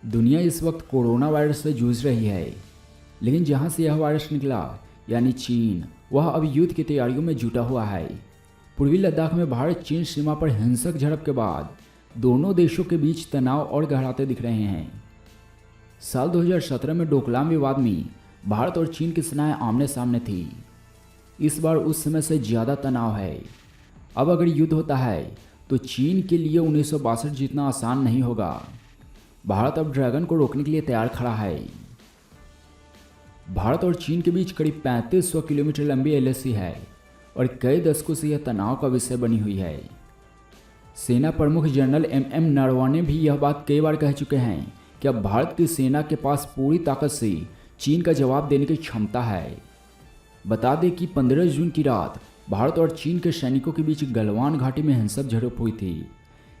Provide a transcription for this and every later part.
दुनिया इस वक्त कोरोना वायरस से जूझ रही है, लेकिन जहां से यह वायरस निकला यानी चीन, वह अब युद्ध की तैयारियों में जुटा हुआ है। पूर्वी लद्दाख में भारत चीन सीमा पर हिंसक झड़प के बाद दोनों देशों के बीच तनाव और गहराते दिख रहे हैं। साल 2017 में डोकलाम विवाद में भारत और चीन की सेनाएं आमने सामने थी। इस बार उस समय से ज़्यादा तनाव है। अब अगर युद्ध होता है तो चीन के लिए 1962 जीतना आसान नहीं होगा। भारत अब ड्रैगन को रोकने के लिए तैयार खड़ा है। भारत और चीन के बीच करीब 3500 किलोमीटर लंबी एलएसी है और कई दशकों से यह तनाव का विषय बनी हुई है। सेना प्रमुख जनरल एम नरवणे भी यह बात कई बार कह चुके हैं कि अब भारत की सेना के पास पूरी ताकत से चीन का जवाब देने की क्षमता है। बता दें कि 15 जून की रात भारत और चीन के सैनिकों के बीच गलवान घाटी में हिंसक झड़प हुई थी।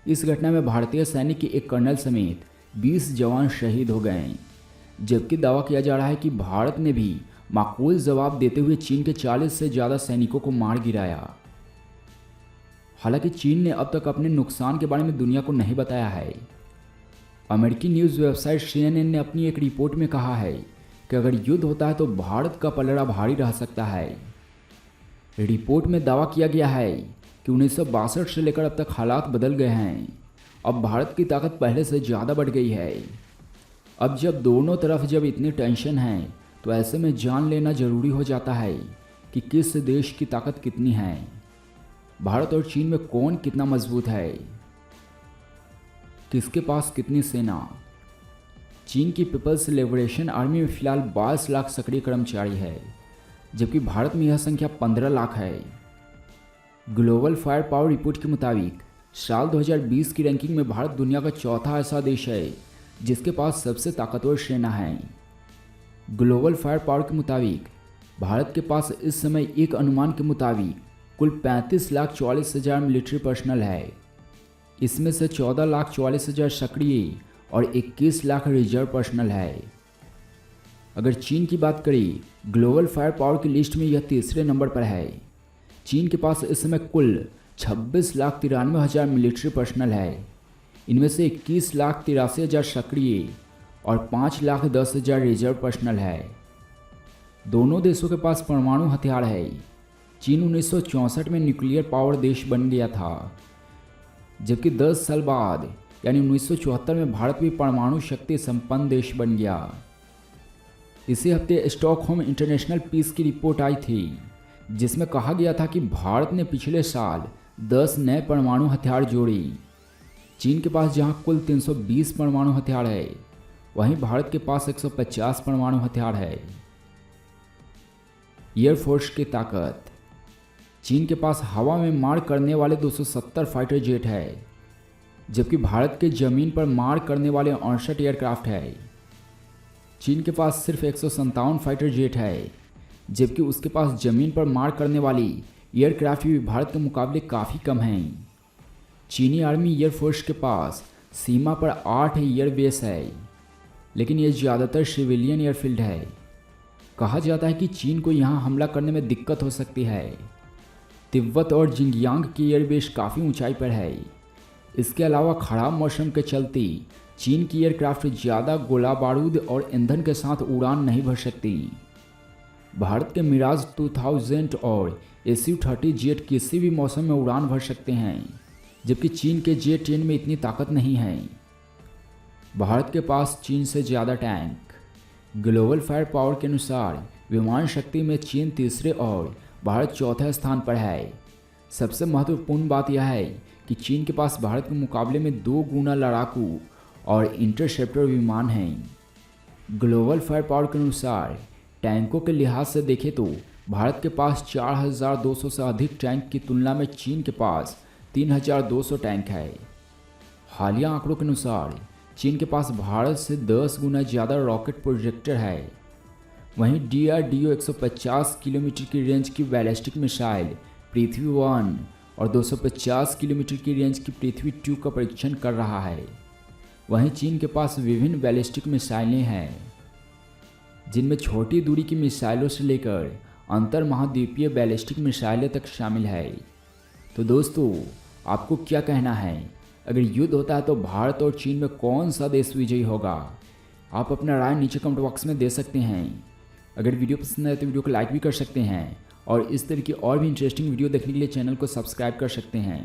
इस घटना में भारतीय सैनिक के एक कर्नल समेत 20 जवान शहीद हो गए, जबकि दावा किया जा रहा है कि भारत ने भी माकूल जवाब देते हुए चीन के 40 से ज़्यादा सैनिकों को मार गिराया। हालांकि चीन ने अब तक अपने नुकसान के बारे में दुनिया को नहीं बताया है। अमेरिकी न्यूज़ वेबसाइट CNN ने अपनी एक रिपोर्ट में कहा है कि अगर युद्ध होता है तो भारत का पलड़ा भारी रह सकता है। रिपोर्ट में दावा किया गया है कि 1962 से लेकर अब तक हालात बदल गए हैं। अब भारत की ताकत पहले से ज़्यादा बढ़ गई है। अब जब दोनों तरफ इतनी टेंशन है तो ऐसे में जान लेना ज़रूरी हो जाता है कि किस देश की ताकत कितनी है। भारत और चीन में कौन कितना मजबूत है, किसके पास कितनी सेना। चीन की पीपल्स लिबरेशन आर्मी में फिलहाल 22 लाख सक्रिय कर्मचारी है, जबकि भारत में यह संख्या 15 लाख है। ग्लोबल फायर पावर रिपोर्ट के मुताबिक साल 2020 की रैंकिंग में भारत दुनिया का चौथा ऐसा देश है जिसके पास सबसे ताकतवर सेना है। ग्लोबल फायर पावर के मुताबिक भारत के पास इस समय एक अनुमान के मुताबिक कुल 35,44,000 मिलिट्री पर्सनल है। इसमें से 14,44,000 सक्रिय और 21 लाख रिजर्व पर्सनल है। अगर चीन की बात करें, ग्लोबल फायर पावर की लिस्ट में यह तीसरे नंबर पर है। चीन के पास इस समय कुल 26,93,000 मिलिट्री पर्सनल है। इनमें से 21,83,000 सक्रिय और 5,10,000 रिजर्व पर्सनल है। दोनों देशों के पास परमाणु हथियार है। चीन 1964 में न्यूक्लियर पावर देश बन गया था, जबकि 10 साल बाद यानी 1974 में भारत भी परमाणु शक्ति संपन्न देश बन गया। इसी हफ्ते स्टॉकहोम इंटरनेशनल पीस की रिपोर्ट आई थी, जिसमें कहा गया था कि भारत ने पिछले साल 10 नए परमाणु हथियार जोड़े। चीन के पास जहां कुल 320 परमाणु हथियार है, वहीं भारत के पास 150 परमाणु हथियार है। एयरफोर्स की ताकत। चीन के पास हवा में मार करने वाले 270 फाइटर जेट है, जबकि भारत के ज़मीन पर मार करने वाले 68 एयरक्राफ्ट है। चीन के पास सिर्फ 157 फाइटर जेट है, जबकि उसके पास ज़मीन पर मार करने वाली एयरक्राफ्ट भी भारत के मुकाबले काफ़ी कम हैं। चीनी आर्मी एयरफोर्स के पास सीमा पर 8 एयरबेस है, लेकिन ये ज़्यादातर सिविलियन एयरफील्ड है। कहा जाता है कि चीन को यहाँ हमला करने में दिक्कत हो सकती है। तिब्बत और जिंगयांग की एयरबेस काफ़ी ऊंचाई पर है। इसके अलावा खराब मौसम के चलते चीन की एयरक्राफ्ट ज़्यादा गोला बारूद और ईंधन के साथ उड़ान नहीं भर सकती। भारत के मिराज 2000 और SU-30 जेट किसी भी मौसम में उड़ान भर सकते हैं, जबकि चीन के J-10 में इतनी ताकत नहीं है। भारत के पास चीन से ज़्यादा टैंक। ग्लोबल फायर पावर के अनुसार विमान शक्ति में चीन तीसरे और भारत चौथे स्थान पर है। सबसे महत्वपूर्ण बात यह है कि चीन के पास भारत के मुकाबले में 2 गुना लड़ाकू और इंटरसेप्टर विमान हैं। ग्लोबल फायर पावर के अनुसार टैंकों के लिहाज से देखें तो भारत के पास 4,200 से अधिक टैंक की तुलना में चीन के पास 3,200 टैंक है। हालिया आंकड़ों के अनुसार चीन के पास भारत से 10 गुना ज़्यादा रॉकेट प्रोजेक्टर है। वहीं DRDO 150 किलोमीटर की रेंज की बैलिस्टिक मिसाइल पृथ्वी 1 और 250 किलोमीटर की रेंज की पृथ्वी 2 का परीक्षण कर रहा है। वहीं चीन के पास विभिन्न बैलिस्टिक मिसाइलें हैं, जिनमें छोटी दूरी की मिसाइलों से लेकर अंतर महाद्वीपीय बैलिस्टिक मिसाइलें तक शामिल है। तो दोस्तों, आपको क्या कहना है? अगर युद्ध होता है तो भारत और चीन में कौन सा देश विजयी होगा? आप अपना राय नीचे कमेंट बॉक्स में दे सकते हैं। अगर वीडियो पसंद आए तो वीडियो को लाइक भी कर सकते हैं और इस तरह की और भी इंटरेस्टिंग वीडियो देखने के लिए चैनल को सब्सक्राइब कर सकते हैं।